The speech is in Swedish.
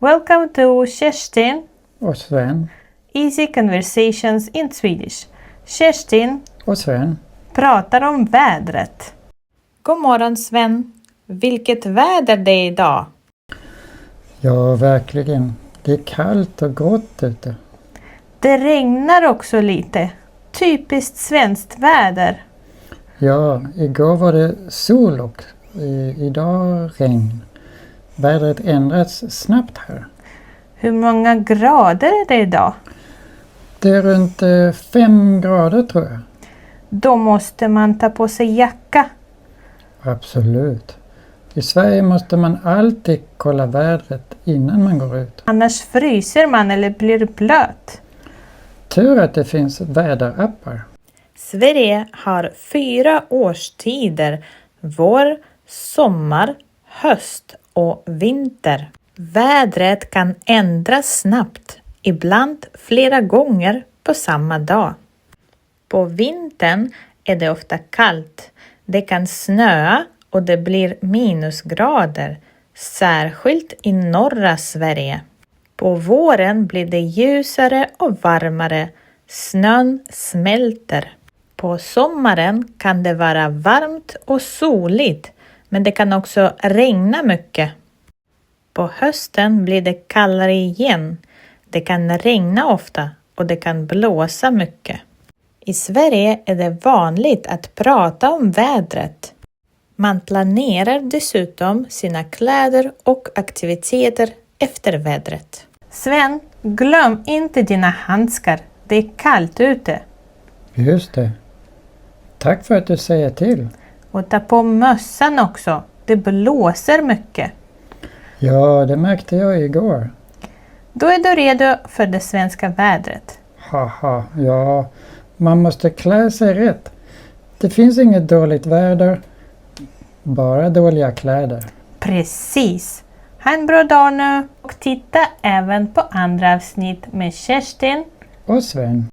Welcome to Kerstin och Sven Easy Conversations in Swedish. Kerstin och Sven. pratar om vädret. God morgon Sven. Vilket väder det är idag. Ja, verkligen. Det är kallt och grått ute. Det regnar också lite. Typiskt svenskt väder. Ja, igår var det sol och idag regn. Vädret ändras snabbt här. Hur många grader är det idag? Det är runt 5 grader tror jag. Då måste man ta på sig jacka. Absolut. I Sverige måste man alltid kolla vädret innan man går ut. Annars fryser man eller blir blöt. Tur att det finns väderappar. Sverige har 4 årstider. Vår, sommar, höst och vinter. Vädret kan ändras snabbt, ibland flera gånger på samma dag. På vintern är det ofta kallt. Det kan snöa och det blir minusgrader, särskilt i norra Sverige. På våren blir det ljusare och varmare. Snön smälter. På sommaren kan det vara varmt och soligt, men det kan också regna mycket. På hösten blir det kallare igen. Det kan regna ofta och det kan blåsa mycket. I Sverige är det vanligt att prata om vädret. Man planerar dessutom sina kläder och aktiviteter efter vädret. Sven, glöm inte dina handskar. Det är kallt ute. Just det. Tack för att du säger till. Och ta på mössan också. Det blåser mycket. Ja, det märkte jag igår. Då är du redo för det svenska vädret. Haha, ja. Man måste klä sig rätt. Det finns inget dåligt väder. Bara dåliga kläder. Precis. Ha en bra dag nu. Och titta även på andra avsnitt med Kerstin Och Sven.